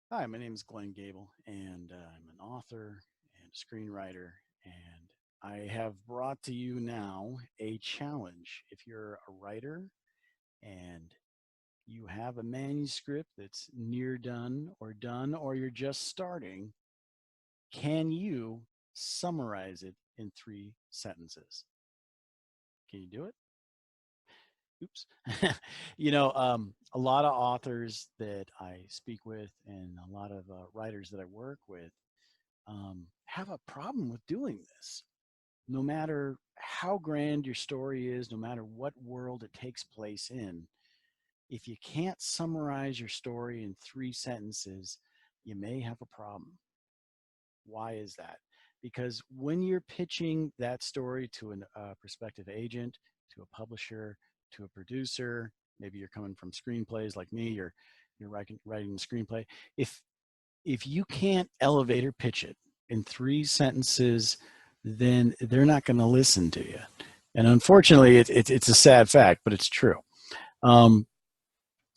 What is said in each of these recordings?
Hi, my name is Glenn Gable, and I'm an author and a screenwriter. And I have brought to you now a challenge. If you're a writer and you have a manuscript that's near done, or you're just starting, can you summarize it in 3 sentences? Can you do it? Oops. A lot of authors that I speak with and a lot of writers that I work with have a problem with doing this. No matter how grand your story is, no matter what world it takes place in, if you can't summarize your story in 3 sentences, you may have a problem. Why is that? Because when you're pitching that story to a prospective agent, to a publisher, to a producer, maybe you're coming from screenplays like me, you're writing the screenplay. If you can't elevator pitch it in 3 sentences, then they're not going to listen to you. And unfortunately, it's a sad fact, but it's true. Um,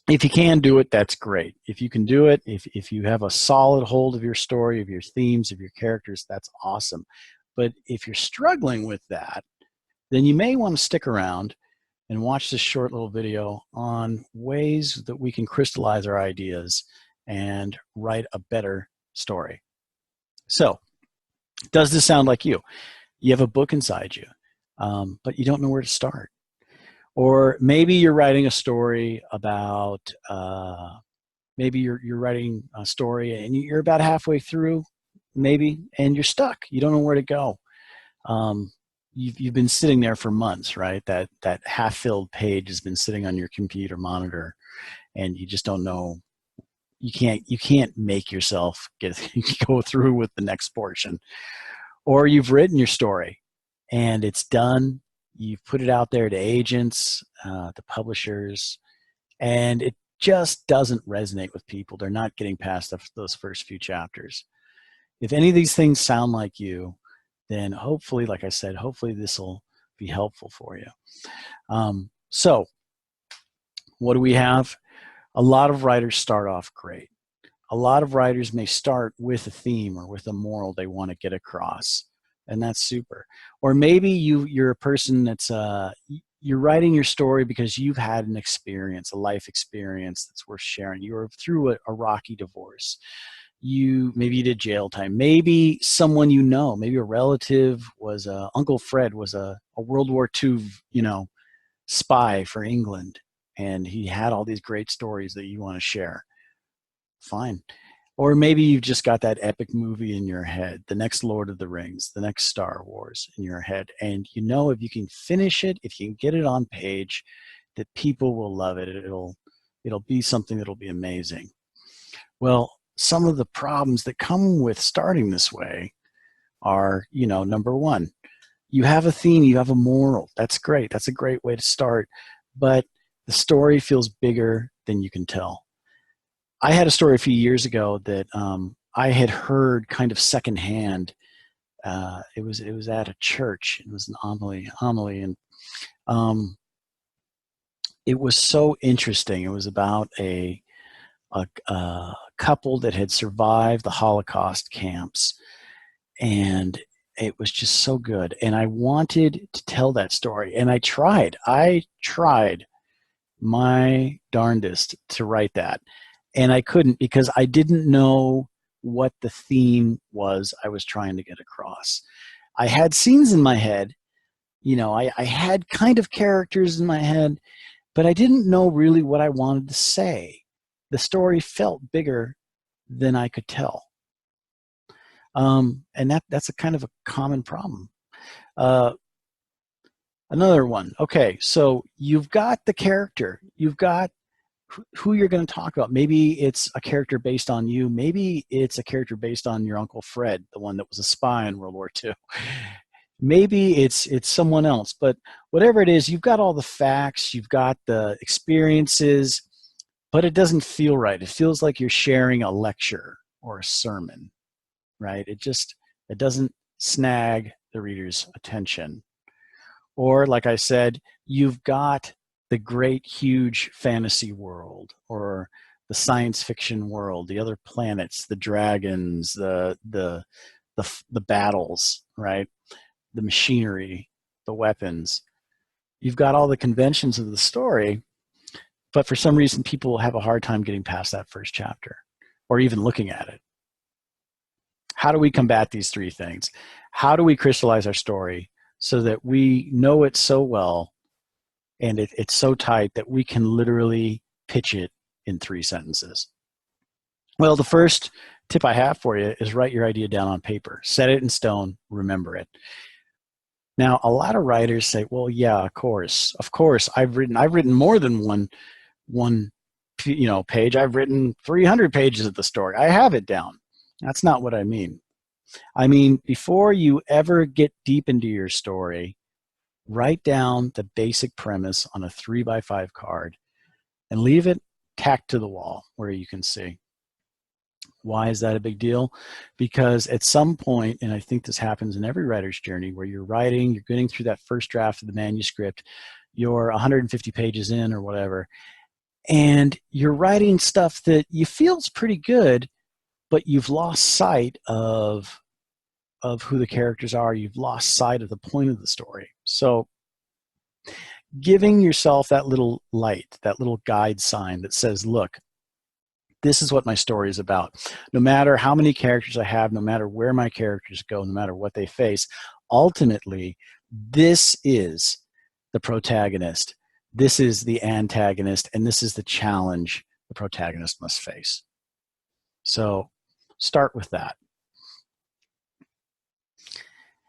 if you can do it, that's great. If you can do it, if you have a solid hold of your story, of your themes, of your characters, that's awesome. But if you're struggling with that, then you may want to stick around and watch this short little video on ways that we can crystallize our ideas and write a better story. So, does this sound like you? You have a book inside you, but you don't know where to start. Or maybe you're writing a story about, maybe you're writing a story and you're about halfway through, maybe, and you're stuck. You don't know where to go. Um, you've been sitting there for months, right? That half-filled page has been sitting on your computer monitor, and you just don't know. You can't make yourself go through with the next portion. Or you've written your story and it's done. You've put it out there to agents, to publishers, and it just doesn't resonate with people. They're not getting past those first few chapters. If any of these things sound like you, then hopefully, like I said, hopefully this will be helpful for you. So, what do we have? A lot of writers start off great. A lot of writers may start with a theme or with a moral they want to get across, and that's super. Or maybe you're a person that's you're writing your story because you've had an experience, a life experience that's worth sharing. You were through a rocky divorce. Maybe you did jail time. Maybe someone you know, maybe a relative was Uncle Fred was a World War II, spy for England, and he had all these great stories that you want to share. Fine. Or maybe you've just got that epic movie in your head, the next Lord of the Rings, the next Star Wars in your head. And you know, if you can finish it, if you can get it on page, that people will love it. It'll be something that'll be amazing. Well, some of the problems that come with starting this way are, number one, you have a theme, you have a moral. That's great. That's a great way to start. But the story feels bigger than you can tell. I had a story a few years ago that I had heard kind of secondhand. It was at a church. It was an homily, and um, it was so interesting. It was about a couple that had survived the Holocaust camps, and it was just so good. And I wanted to tell that story, and I tried. I tried my darndest to write that, and I couldn't because I didn't know what the theme was I was trying to get across. I had scenes in my head, I had kind of characters in my head, but I didn't know really what I wanted to say. The story felt bigger than I could tell. And that's a kind of a common problem. Uh, Another one. Okay, so you've got the character, you've got who you're going to talk about. Maybe it's a character based on you. Maybe it's a character based on your Uncle Fred, the one that was a spy in World War II. Maybe it's someone else, but whatever it is, you've got all the facts, you've got the experiences, but it doesn't feel right. It feels like you're sharing a lecture or a sermon, right? It doesn't snag the reader's attention. Or, like I said, you've got the great, huge fantasy world or the science fiction world, the other planets, the dragons, the battles, right? The machinery, the weapons. You've got all the conventions of the story, but for some reason people have a hard time getting past that first chapter or even looking at it. How do we combat these three things? How do we crystallize our story so that we know it so well and it's so tight that we can literally pitch it in 3 sentences? Well, the first tip I have for you is write your idea down on paper. Set it in stone, remember it. Now, a lot of writers say, well, yeah, of course, I've written more than one page. I've written 300 pages of the story. I have it down. That's not what I mean. I mean, before you ever get deep into your story, write down the basic premise on a 3x5 card and leave it tacked to the wall where you can see. Why is that a big deal? Because at some point, and I think this happens in every writer's journey, where you're writing, you're getting through that first draft of the manuscript, you're 150 pages in or whatever, and you're writing stuff that you feel's pretty good, but you've lost sight of who the characters are. You've lost sight of the point of the story. So giving yourself that little light, that little guide sign that says, look, this is what my story is about. No matter how many characters I have, no matter where my characters go, no matter what they face, ultimately, this is the protagonist. This is the antagonist, and this is the challenge the protagonist must face. So start with that.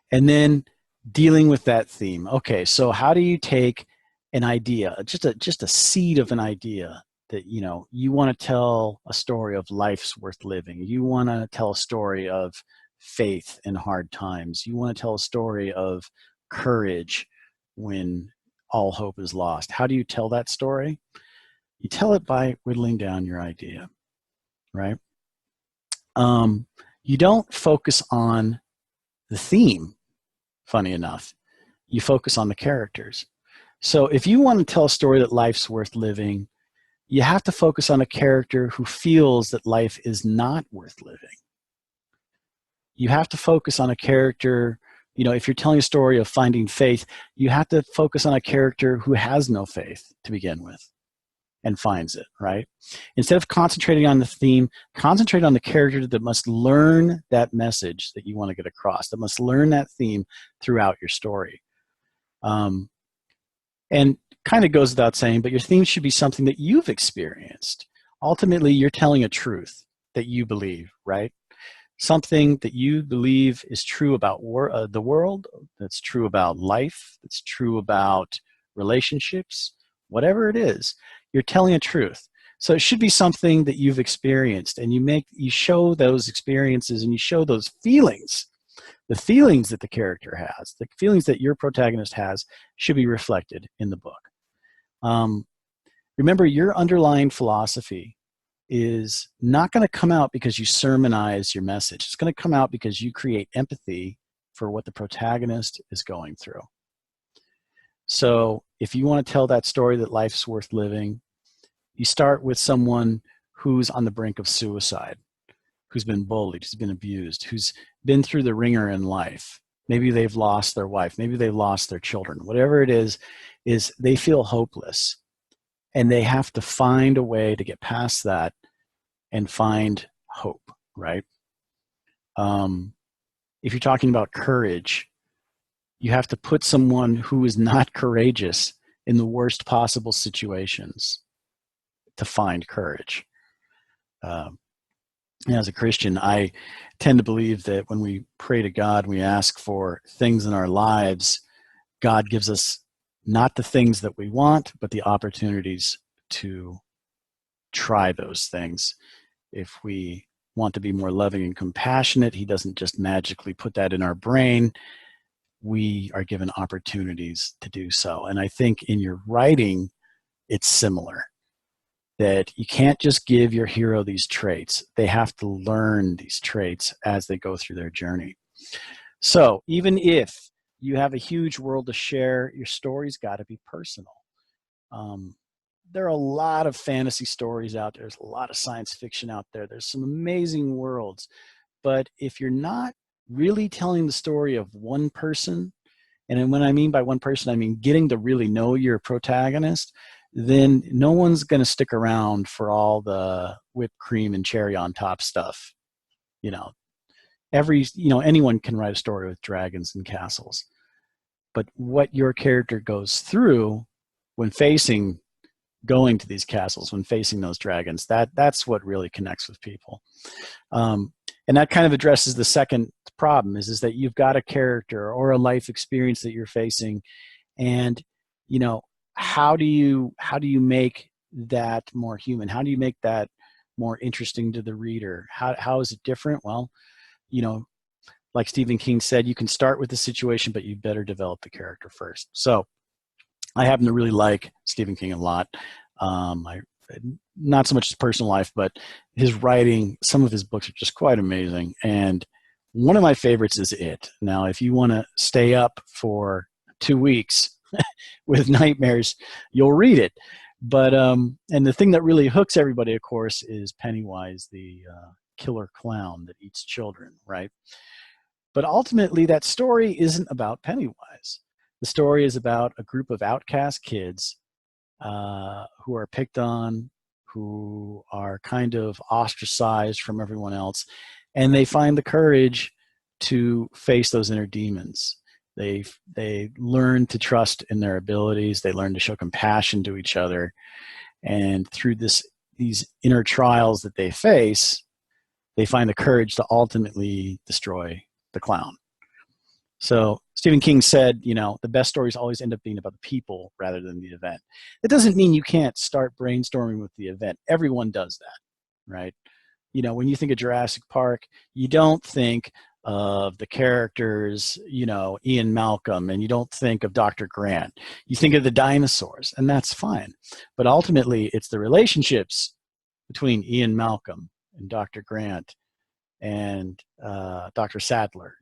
And then dealing with that theme. Okay, so how do you take an idea, just a seed of an idea, that you want to tell a story of life's worth living. You want to tell a story of faith in hard times. You want to tell a story of courage when all hope is lost. How do you tell that story? You tell it by whittling down your idea, right? You don't focus on the theme, funny enough. You focus on the characters. So if you want to tell a story that life's worth living, you have to focus on a character who feels that life is not worth living. You have to focus on a character, if you're telling a story of finding faith, you have to focus on a character who has no faith to begin with and finds it, right? Instead of concentrating on the theme, concentrate on the character that must learn that message that you want to get across, that must learn that theme throughout your story. And kind of goes without saying, but your theme should be something that you've experienced. Ultimately, you're telling a truth that you believe, right? Something that you believe is true about the world, that's true about life, that's true about relationships, whatever it is, you're telling a truth. So it should be something that you've experienced, and you show those experiences and you show those feelings. The feelings that the character has, the feelings that your protagonist has, should be reflected in the book. Remember, your underlying philosophy is not going to come out because you sermonize your message. It's going to come out because you create empathy for what the protagonist is going through. So if you want to tell that story that life's worth living, you start with someone who's on the brink of suicide, who's been bullied, who's been abused, who's been through the ringer in life. Maybe they've lost their wife, maybe they've lost their children. Whatever it is they feel hopeless, and they have to find a way to get past that and find hope, right? If you're talking about courage, you have to put someone who is not courageous in the worst possible situations to find courage. As a Christian, I tend to believe that when we pray to God, we ask for things in our lives, God gives us not the things that we want, but the opportunities to try those things. If we want to be more loving and compassionate, He doesn't just magically put that in our brain. We are given opportunities to do so. And I think in your writing, it's similar. That you can't just give your hero these traits. They have to learn these traits as they go through their journey. So even if you have a huge world to share, your story's got to be personal. there are a lot of fantasy stories out there. There's a lot of science fiction out there. There's some amazing worlds. But if you're not really telling the story of one person, and when I mean by one person, I mean getting to really know your protagonist, then no one's going to stick around for all the whipped cream and cherry on top stuff. You know, anyone can write a story with dragons and castles. But what your character goes through when facing going to these castles, when facing those dragons, that's what really connects with people. And that kind of addresses the second problem is that you've got a character or a life experience that you're facing, and how do you make that more human? How do you make that more interesting to the reader? How is it different? Well, like Stephen King said, you can start with the situation, but you better develop the character first. So I happen to really like Stephen King a lot. Not so much his personal life, but his writing, some of his books are just quite amazing. And one of my favorites is It. Now, if you want to stay up for 2 weeks with nightmares, you'll read it. But, and the thing that really hooks everybody, of course, is Pennywise, the killer clown that eats children, right? But ultimately, that story isn't about Pennywise. The story is about a group of outcast kids who are picked on, who are kind of ostracized from everyone else, and they find the courage to face those inner demons. They learn to trust in their abilities. They learn to show compassion to each other, and through these inner trials that they face, they find the courage to ultimately destroy the clown. So Stephen King said, the best stories always end up being about the people rather than the event. It doesn't mean you can't start brainstorming with the event. Everyone does that, right? When you think of Jurassic Park, you don't think of the characters, Ian Malcolm, and you don't think of Dr. Grant. You think of the dinosaurs, and that's fine. But ultimately, it's the relationships between Ian Malcolm and Dr. Grant and Dr. Sadler,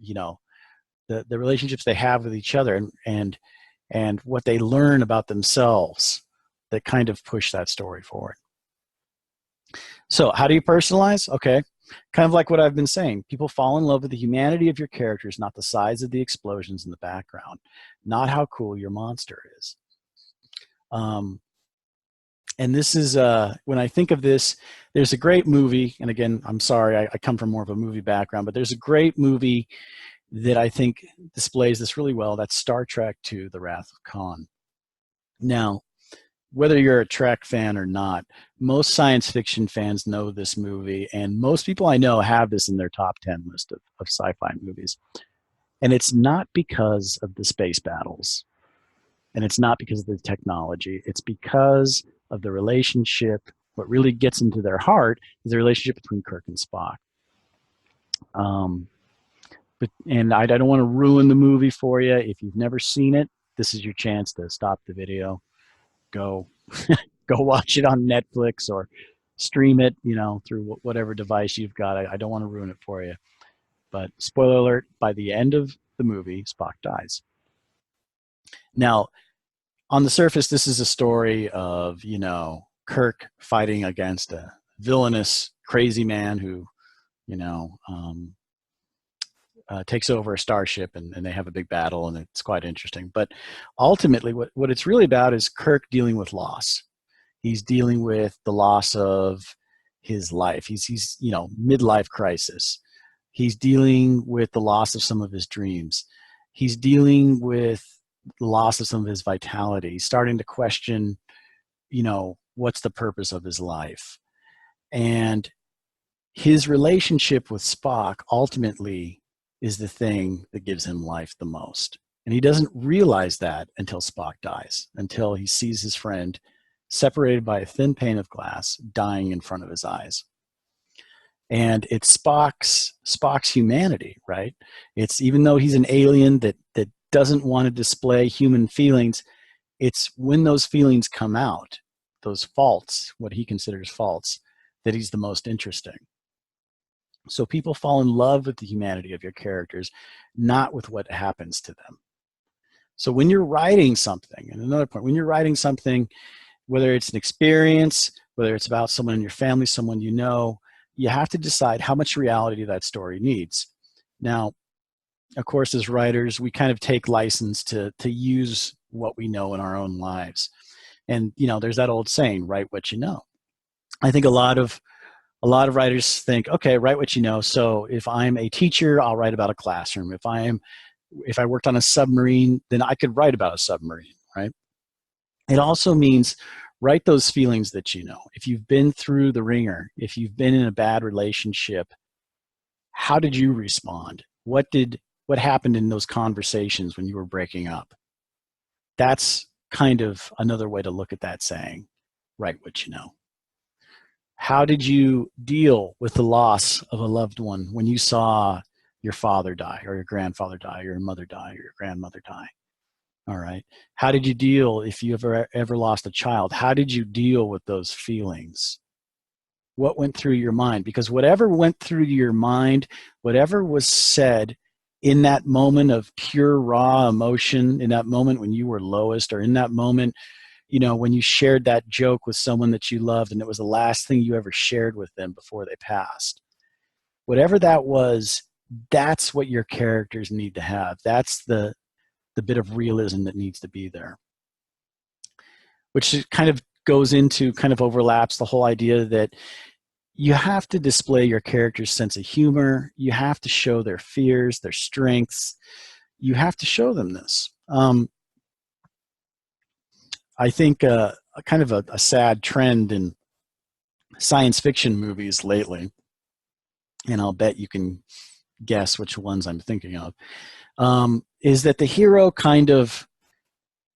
the relationships they have with each other and what they learn about themselves that kind of push that story forward. So how do you personalize? Okay, kind of like what I've been saying. People fall in love with the humanity of your characters, not the size of the explosions in the background, not how cool your monster is. And this is, when I think of this, there's a great movie, and again, I'm sorry, I come from more of a movie background, but there's a great movie that I think displays this really well. That's Star Trek II, The Wrath of Khan. Now, whether you're a Trek fan or not, most science fiction fans know this movie, and most people I know have this in their top 10 list of sci-fi movies. And it's not because of the space battles, and it's not because of the technology. It's because of the relationship. What really gets into their heart is the relationship between Kirk and Spock. And I don't want to ruin the movie for you. If you've never seen it, this is your chance to stop the video, go watch it on Netflix or stream it, through whatever device you've got. I don't want to ruin it for you. But spoiler alert, by the end of the movie, Spock dies. Now, on the surface, this is a story of, Kirk fighting against a villainous, crazy man who, takes over a starship, and they have a big battle, and it's quite interesting. But ultimately, what it's really about is Kirk dealing with loss. He's dealing with the loss of his life. He's midlife crisis. He's dealing with the loss of some of his dreams. He's dealing with the loss of some of his vitality. He's starting to question, what's the purpose of his life? And his relationship with Spock ultimately is the thing that gives him life the most. And he doesn't realize that until Spock dies, until he sees his friend separated by a thin pane of glass, dying in front of his eyes. And it's Spock's humanity, right? It's, even though he's an alien that doesn't want to display human feelings, it's when those feelings come out, those faults, what he considers faults, that he's the most interesting. So people fall in love with the humanity of your characters, not with what happens to them. So when you're writing something, and another point, when you're writing something whether it's an experience, whether it's about someone in your family, someone you know, you have to decide how much reality that story needs. Now, of course, as writers, we kind of take license to use what we know in our own lives. And, you know, there's that old saying, write what you know. I think a lot of writers think, okay, write what you know. So if I'm a teacher, I'll write about a classroom. If I worked on a submarine, then I could write about a submarine, right? It also means write those feelings that you know. If you've been through the ringer, if you've been in a bad relationship, how did you respond? What happened in those conversations when you were breaking up? That's kind of another way to look at that saying, write what you know. How did you deal with the loss of a loved one when you saw your father die, or your grandfather die, or your mother die, or your grandmother die? All right. How did you deal if you ever lost a child? How did you deal with those feelings? What went through your mind? Because whatever went through your mind, whatever was said in that moment of pure raw emotion, in that moment when you were lowest, or in that moment, you know, when you shared that joke with someone that you loved and it was the last thing you ever shared with them before they passed, whatever that was, that's what your characters need to have. That's the bit of realism that needs to be there, which kind of goes into, kind of overlaps the whole idea that you have to display your character's sense of humor. You have to show their fears, their strengths. You have to show them this. I think kind of a sad trend in science fiction movies lately, and I'll bet you can guess which ones I'm thinking of, is that the hero kind of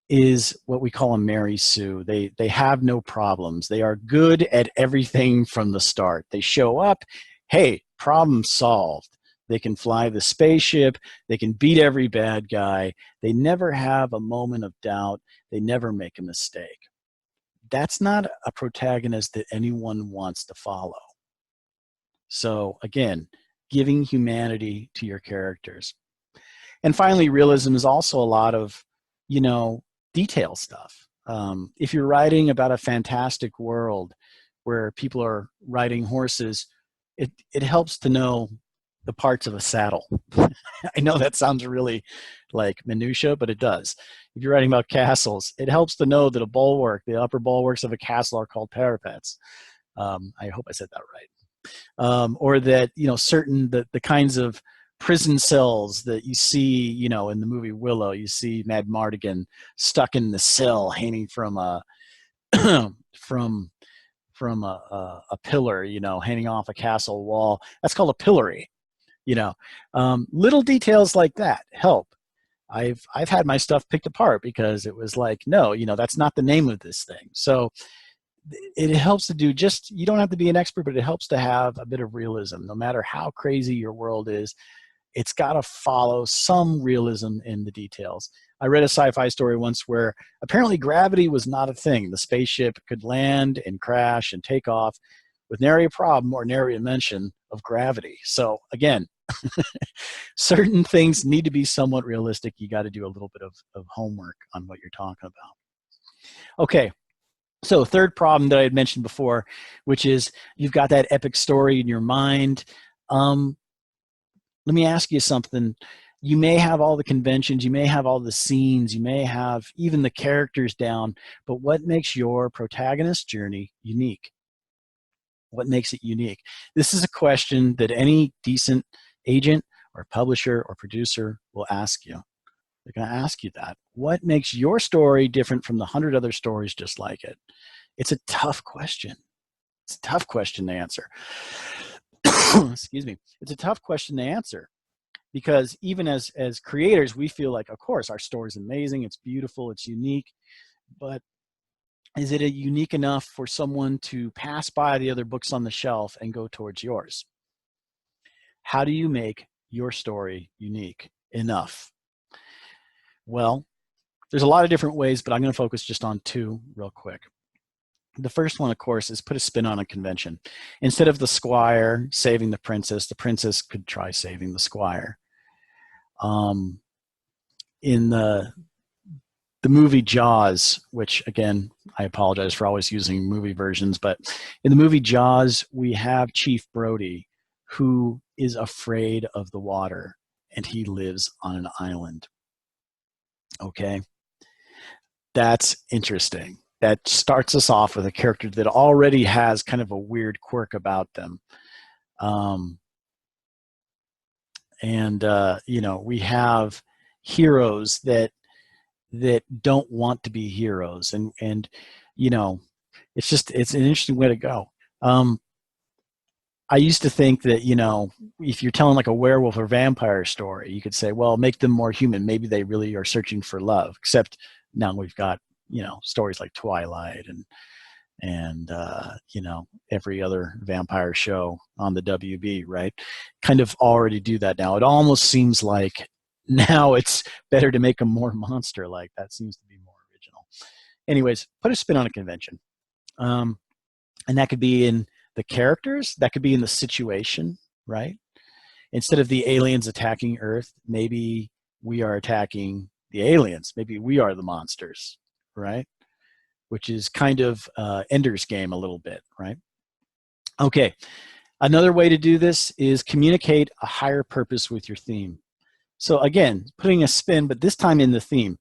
is what we call a Mary Sue. They have no problems. They are good at everything from the start. They show up, hey, problem solved. They can fly the spaceship. They can beat every bad guy. They never have a moment of doubt. They never make a mistake. That's not a protagonist that anyone wants to follow. So again, giving humanity to your characters. And finally, realism is also a lot of, you know, detail stuff. If you're writing about a fantastic world where people are riding horses, it helps to know the parts of a saddle. I know that sounds really like minutia, but it does. If you're writing about castles, it helps to know that a bulwark, the upper bulwarks of a castle, are called parapets. I hope I said that right. Or that, you know, certain the kinds of prison cells that you see, you know, in the movie Willow, you see Madmartigan stuck in the cell, hanging from a from a pillar, you know, hanging off a castle wall. That's called a pillory. You know, little details like that help. I've had my stuff picked apart because it was like, no, you know, that's not the name of this thing. So it helps to do, just, you don't have to be an expert, but it helps to have a bit of realism. No matter how crazy your world is, it's got to follow some realism in the details. I read a sci-fi story once where apparently gravity was not a thing. The spaceship could land and crash and take off with nary a problem or nary a mention of gravity. So again, certain things need to be somewhat realistic. You got to do a little bit of homework on what you're talking about. Okay, so third problem that I had mentioned before, which is you've got that epic story in your mind. Let me ask you something. You may have all the conventions, you may have all the scenes, you may have even the characters down, but what makes your protagonist journey unique? What makes it unique? This is a question that any decent agent or publisher or producer will ask you. They're going to ask you that. What makes your story different from the 100 other stories just like it? It's a tough question. It's a tough question to answer. Excuse me. It's a tough question to answer because even as creators, we feel like, of course, our story is amazing, it's beautiful, it's unique, but is it unique enough for someone to pass by the other books on the shelf and go towards yours? How do you make your story unique enough? Well, there's a lot of different ways, but I'm going to focus just on two real quick. The first one, of course, is put a spin on a convention. Instead of the squire saving the princess could try saving the squire. In the the movie Jaws, which again, I apologize for always using movie versions, but in the movie Jaws, we have Chief Brody, who is afraid of the water, and he lives on an island. Okay, that's interesting. That starts us off with a character that already has kind of a weird quirk about them. You know, we have heroes that don't want to be heroes, and you know, it's an interesting way to go. I used to think that, you know, if you're telling like a werewolf or vampire story, you could say, well, make them more human. Maybe they really are searching for love. Except now we've got, you know, stories like Twilight and you know, every other vampire show on the WB, right? Kind of already do that now. It almost seems like now it's better to make them more monster-like. That seems to be more original. Anyways, put a spin on a convention. And that could be in the characters, that could be in the situation, right? Instead of the aliens attacking Earth, maybe we are attacking the aliens. Maybe we are the monsters, right? Which is kind of Ender's Game a little bit, right? Okay, another way to do this is communicate a higher purpose with your theme. So again, putting a spin, but this time in the theme.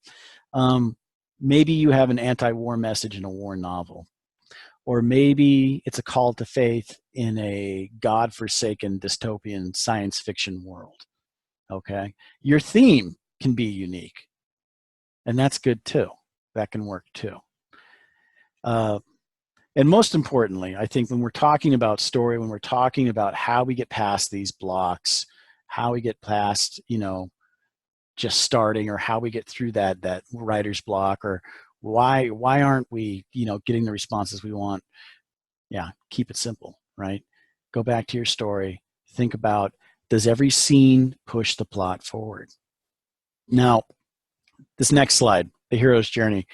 Maybe you have an anti-war message in a war novel. Or maybe it's a call to faith in a God-forsaken dystopian science fiction world, okay? Your theme can be unique, and that's good too. That can work too. And most importantly, I think when we're talking about story, when we're talking about how we get past these blocks, how we get past, you know, just starting, or how we get through that writer's block, or why aren't we, you know, getting the responses we want? Yeah, keep it simple, right? Go back to your story. Think about, does every scene push the plot forward? Now, this next slide, the hero's journey,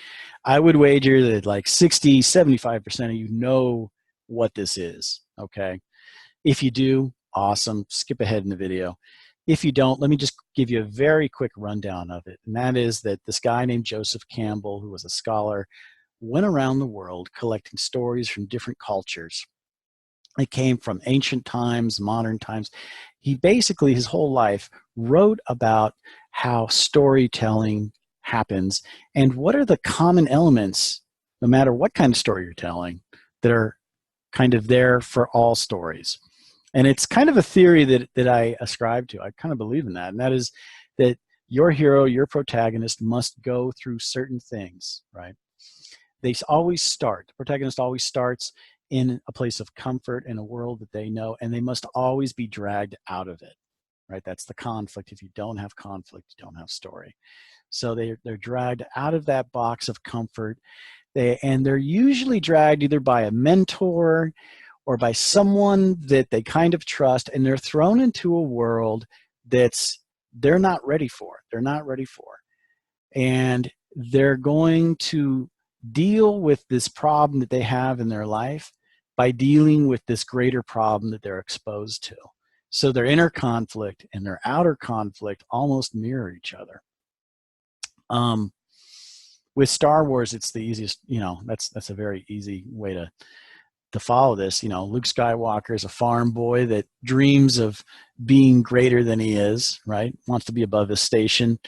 I would wager that like 60, 75% of you know what this is, okay? If you do, awesome, skip ahead in the video. If you don't, let me just give you a very quick rundown of it. And that is that this guy named Joseph Campbell, who was a scholar, went around the world collecting stories from different cultures. They came from ancient times, modern times. He basically, his whole life, wrote about how storytelling happens and what are the common elements, no matter what kind of story you're telling, that are kind of there for all stories. And it's kind of a theory that I ascribe to. I kind of believe in that. And that is that your hero, your protagonist must go through certain things, right? They always start, the protagonist always starts in a place of comfort, in a world that they know, and they must always be dragged out of it, right? That's the conflict. If you don't have conflict, you don't have story. So they're dragged out of that box of comfort. They're usually dragged either by a mentor or by someone that they kind of trust, and they're thrown into a world they're not ready for. They're not ready for. And they're going to deal with this problem that they have in their life by dealing with this greater problem that they're exposed to. So their inner conflict and their outer conflict almost mirror each other. With Star Wars, it's the easiest, you know, that's a very easy way to follow this. You know, Luke Skywalker is a farm boy that dreams of being greater than he is, right? Wants to be above his station.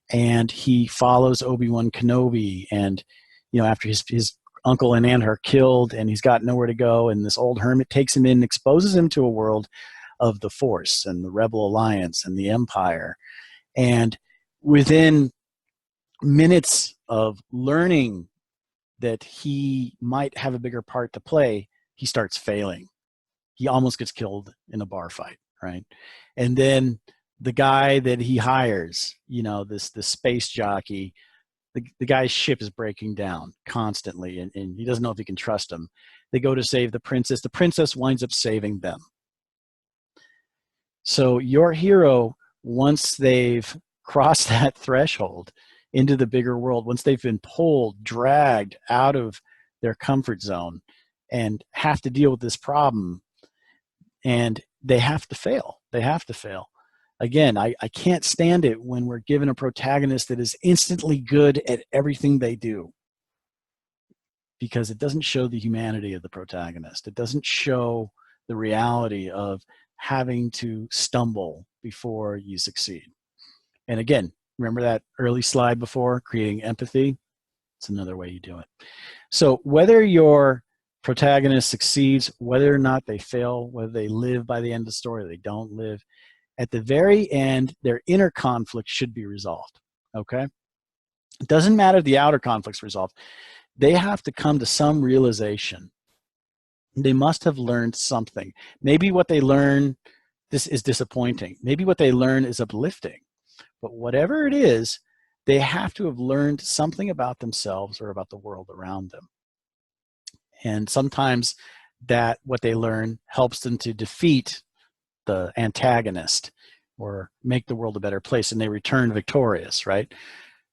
And he follows Obi-Wan Kenobi. And, you know, after his uncle and aunt are killed and he's got nowhere to go, and this old hermit takes him in and exposes him to a world of the Force and the Rebel Alliance and the Empire. And within minutes of learning that he might have a bigger part to play, he starts failing. He almost gets killed in a bar fight, right? And then the guy that he hires, you know, this space jockey, the guy's ship is breaking down constantly, and he doesn't know if he can trust him. They go to save the princess. The princess winds up saving them. So your hero, once they've crossed that threshold into the bigger world, once they've been pulled, dragged out of their comfort zone and have to deal with this problem, and they have to fail. They have to fail. Again, I can't stand it when we're given a protagonist that is instantly good at everything they do, because it doesn't show the humanity of the protagonist. It doesn't show the reality of having to stumble before you succeed. And again, remember that early slide before, creating empathy? It's another way you do it. So whether your protagonist succeeds, whether or not they fail, whether they live by the end of the story or they don't live, at the very end, their inner conflict should be resolved. Okay? It doesn't matter if the outer conflict's resolved. They have to come to some realization. They must have learned something. Maybe what they learn, this is disappointing. Maybe what they learn is uplifting. But whatever it is, they have to have learned something about themselves or about the world around them. And sometimes that what they learn helps them to defeat the antagonist or make the world a better place, and they return victorious, right?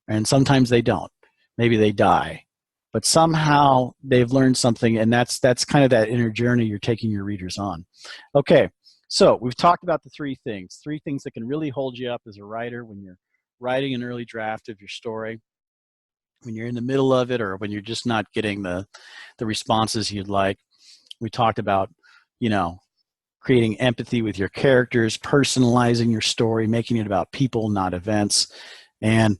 And sometimes they don't. Maybe they die. But somehow they've learned something, and that's kind of that inner journey you're taking your readers on. Okay, so we've talked about the three things that can really hold you up as a writer when you're writing an early draft of your story, when you're in the middle of it, or when you're just not getting the responses you'd like. We talked about, creating empathy with your characters, personalizing your story, making it about people, not events. And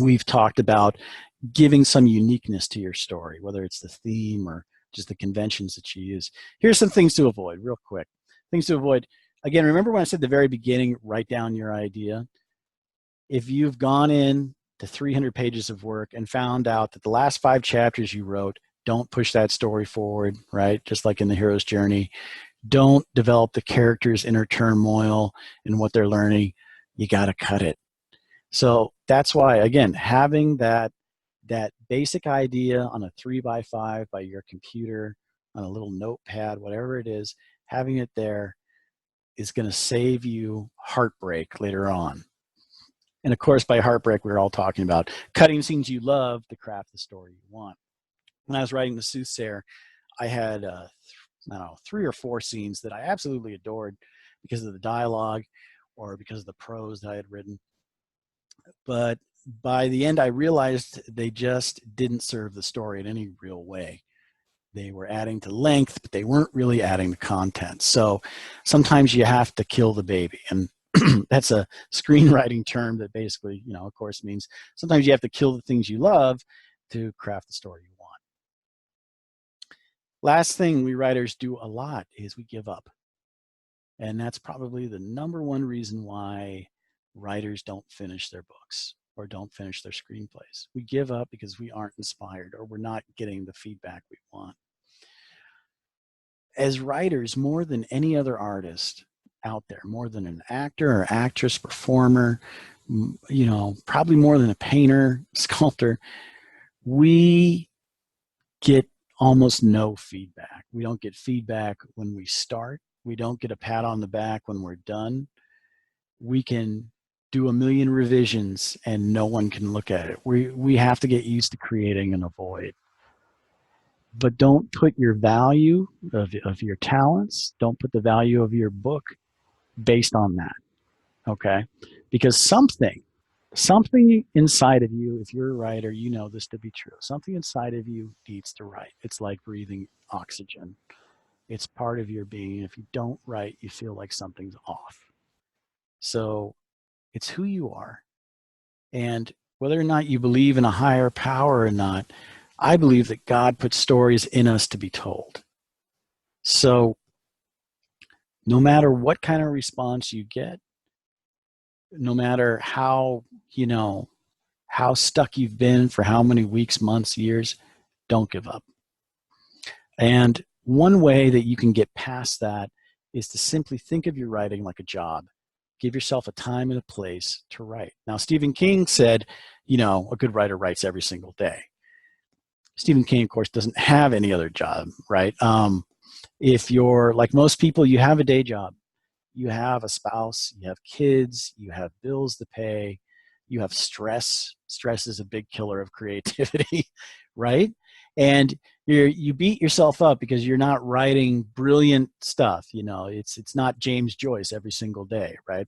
we've talked about giving some uniqueness to your story, whether it's the theme or just the conventions that you use. Here's some things to avoid real quick. Things to avoid. Again, remember when I said at the very beginning, write down your idea? If you've gone in to 300 pages of work and found out that the last 5 chapters you wrote don't push that story forward, right? Just like in the hero's journey, don't develop the characters' inner turmoil and what they're learning, you got to cut it. So that's why, again, having that basic idea on a 3x5 by your computer, on a little notepad, whatever it is, having it there is going to save you heartbreak later on. And of course, by heartbreak, we're all talking about cutting scenes you love to craft the story you want. When I was writing The Soothsayer, I had 3 or 4 scenes that I absolutely adored because of the dialogue or because of the prose that I had written. But by the end, I realized they just didn't serve the story in any real way. They were adding to length, but they weren't really adding to content. So sometimes you have to kill the baby. And that's a screenwriting term that basically, of course, means sometimes you have to kill the things you love to craft the story you want. Last thing we writers do a lot is we give up. And that's probably the #1 reason why writers don't finish their books or don't finish their screenplays. We give up because we aren't inspired or we're not getting the feedback we want. As writers, more than any other artist out there, more than an actor or actress, performer, probably more than a painter, sculptor, we get almost no feedback. We don't get feedback when we start. We don't get a pat on the back when we're done. We can do 1,000,000 revisions and no one can look at it. We have to get used to creating an avoid. But don't put your value of your talents, don't put the value of your book based on that, okay? Because something inside of you, if you're a writer, you know this to be true. Something inside of you needs to write. It's like breathing oxygen. It's part of your being. If you don't write, you feel like something's off. So it's who you are. And whether or not you believe in a higher power or not, I believe that God puts stories in us to be told. So no matter what kind of response you get, no matter how stuck you've been for how many weeks, months, years, don't give up. And one way that you can get past that is to simply think of your writing like a job. Give yourself a time and a place to write. Now, Stephen King said, a good writer writes every single day. Stephen King, of course, doesn't have any other job, right? If you're like most people, you have a day job. You have a spouse, you have kids, you have bills to pay, you have stress. Stress is a big killer of creativity, right? And you beat yourself up because you're not writing brilliant stuff. It's not James Joyce every single day, right?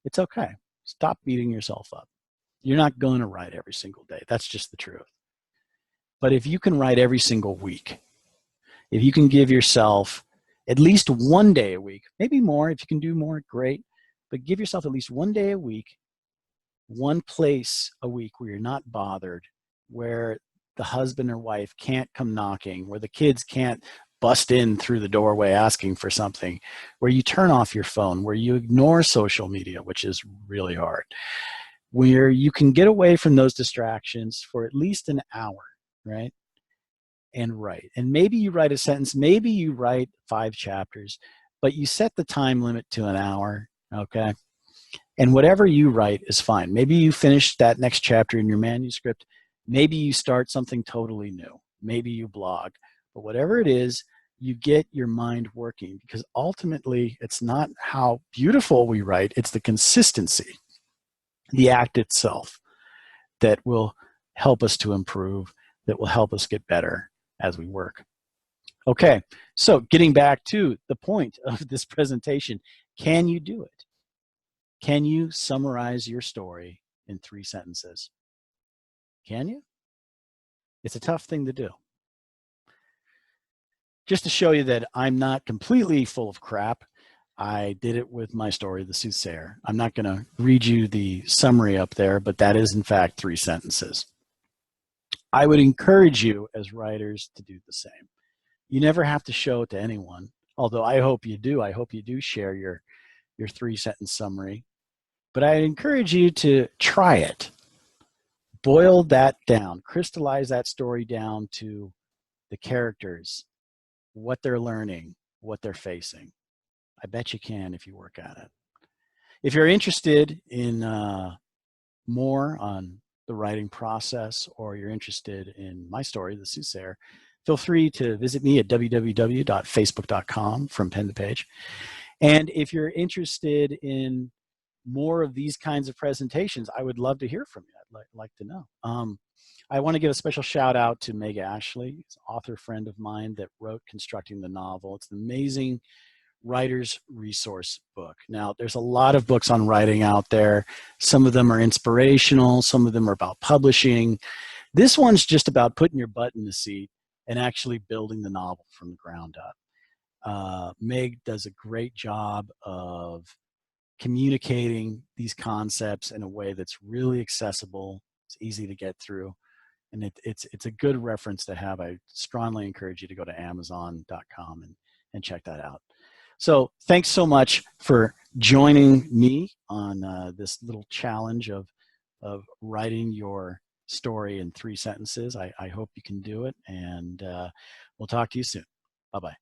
It's okay. Stop beating yourself up. You're not going to write every single day. That's just the truth. But if you can write every single week, if you can give yourself at least one day a week, maybe more, if you can do more, great, but give yourself at least one day a week, one place a week where you're not bothered, where the husband or wife can't come knocking, where the kids can't bust in through the doorway asking for something, where you turn off your phone, where you ignore social media, which is really hard, where you can get away from those distractions for at least an hour, right? And write. And maybe you write a sentence, maybe you write 5 chapters, but you set the time limit to an hour, okay? And whatever you write is fine. Maybe you finish that next chapter in your manuscript. Maybe you start something totally new. Maybe you blog. But whatever it is, you get your mind working, because ultimately it's not how beautiful we write, it's the consistency, the act itself, that will help us to improve, that will help us get better as we work. Okay, so getting back to the point of this presentation, can you do it? Can you summarize your story in 3 sentences? Can you? It's a tough thing to do. Just to show you that I'm not completely full of crap, I did it with my story, The Soothsayer. I'm not going to read you the summary up there, but that is in fact 3 sentences. I would encourage you as writers to do the same. You never have to show it to anyone, although I hope you do. I hope you do share your 3-sentence summary. But I encourage you to try it. Boil that down. Crystallize that story down to the characters, what they're learning, what they're facing. I bet you can if you work at it. If you're interested in more on the writing process, or you're interested in my story, The Soothsayer, feel free to visit me at www.facebook.com from pen to page. And if you're interested in more of these kinds of presentations, I would love to hear from you. I'd like to know. I want to give a special shout out to Meg Ashley, an author friend of mine that wrote Constructing the Novel. It's an amazing writer's resource book. Now, there's a lot of books on writing out there. Some of them are inspirational. Some of them are about publishing. This one's just about putting your butt in the seat and actually building the novel from the ground up. Meg does a great job of communicating these concepts in a way that's really accessible. It's easy to get through, and it's a good reference to have. I strongly encourage you to go to Amazon.com and check that out. So thanks so much for joining me on this little challenge of writing your story in 3 sentences. I hope you can do it, and we'll talk to you soon. Bye-bye.